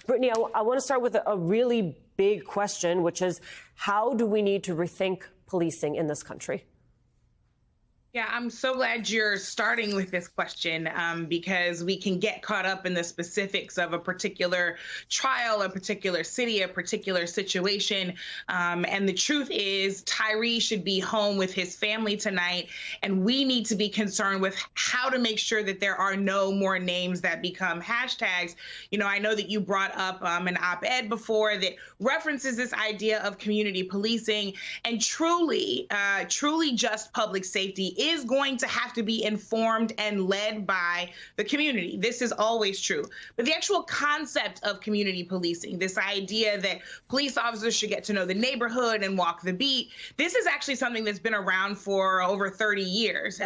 Brittany, I want to start with a really big question, which is how do we need to rethink policing in this country? Yeah, I'm so glad you're starting with this question because we can get caught up in the specifics of a particular trial, a particular city, a particular situation. And the truth is Tyre should be home with his family tonight. And we need to be concerned with how to make sure that there are no more names that become hashtags. You know, I know that you brought up an op-ed before that references this idea of community policing, and truly just public safety is going to have to be informed and led by the community. This is always true. But the actual concept of community policing, this idea that police officers should get to know the neighborhood and walk the beat, this is actually something that's been around for over 30 years.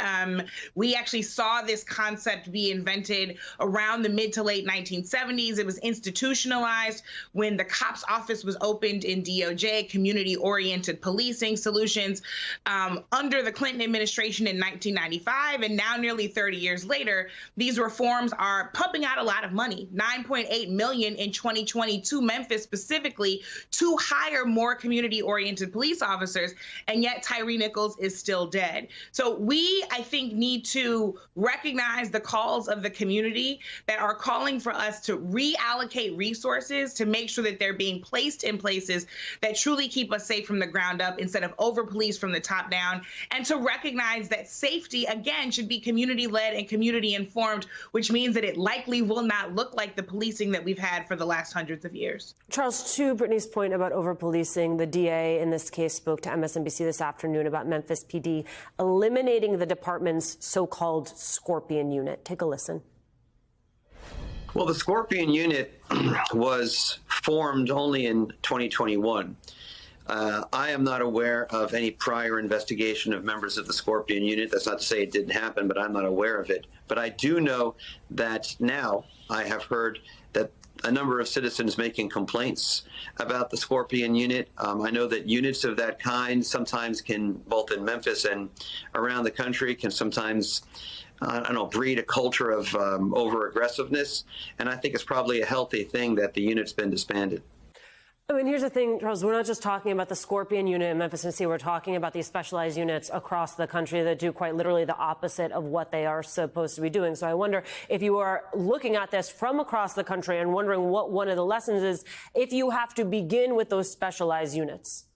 We actually saw this concept be invented around the mid to late 1970s. It was institutionalized when the COPS office was opened in DOJ, community-oriented policing solutions, under the Clinton administration in 1995, and now nearly 30 years later, these reforms are pumping out a lot of money, $9.8 million in 2022, Memphis specifically, to hire more community-oriented police officers, and yet Tyre Nichols is still dead. So we, I think, need to recognize the calls of the community that are calling for us to reallocate resources to make sure that they're being placed in places that truly keep us safe from the ground up instead of over-police from the top down, and to recognize that safety, again, should be community-led and community-informed, which means that it likely will not look like the policing that we've had for the last hundreds of years. Charles, to Brittany's point about over-policing, the DA in this case spoke to MSNBC this afternoon about Memphis PD eliminating the department's so-called Scorpion unit. Take a listen. Well, the Scorpion unit was formed only in 2021. I am not aware of any prior investigation of members of the Scorpion unit. That's not to say it didn't happen, but I'm not aware of it. But I do know that now I have heard that a number of citizens making complaints about the Scorpion unit. I know that units of that kind sometimes can, both in Memphis and around the country, can sometimes I don't know, breed a culture of over-aggressiveness. And I think it's probably a healthy thing that the unit's been disbanded. I mean, here's the thing, Charles, we're not just talking about the Scorpion unit in Memphis, Tennessee. We're talking about these specialized units across the country that do quite literally the opposite of what they are supposed to be doing. So I wonder if you are looking at this from across the country and wondering what one of the lessons is if you have to begin with those specialized units.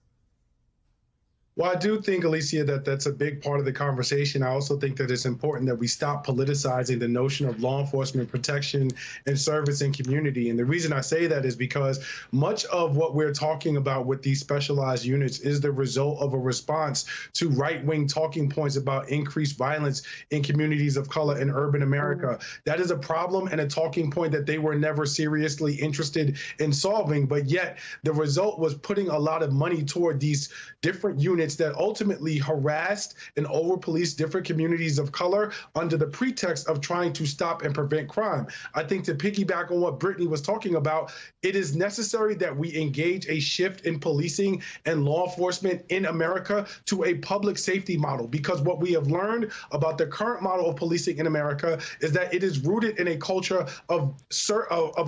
Well, I do think, Alicia, that that's a big part of the conversation. I also think that it's important that we stop politicizing the notion of law enforcement protection and service and community. And the reason I say that is because much of what we're talking about with these specialized units is the result of a response to right-wing talking points about increased violence in communities of color in urban America. That is a problem and a talking point that they were never seriously interested in solving. But yet the result was putting a lot of money toward these different units that ultimately harassed and over-policed different communities of color under the pretext of trying to stop and prevent crime. I think to piggyback on what Brittany was talking about, it is necessary that we engage a shift in policing and law enforcement in America to a public safety model, because what we have learned about the current model of policing in America is that it is rooted in a culture of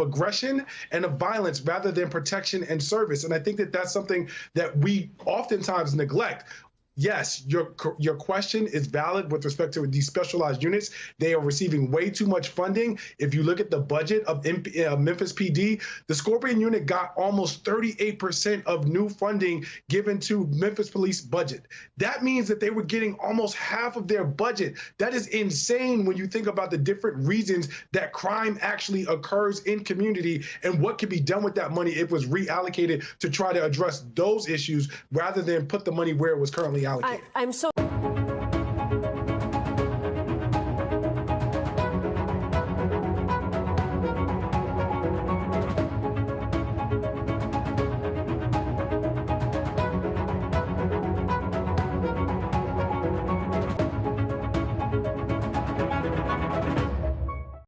aggression and of violence rather than protection and service. And I think that that's something that we oftentimes neglect. Yes, your question is valid with respect to these specialized units. They are receiving way too much funding. If you look at the budget of Memphis PD, the Scorpion unit got almost 38% of new funding given to Memphis Police budget. That means that they were getting almost half of their budget. That is insane when you think about the different reasons that crime actually occurs in community and what can be done with that money if it was reallocated to try to address those issues rather than put the money where it was currently allocated. I'm so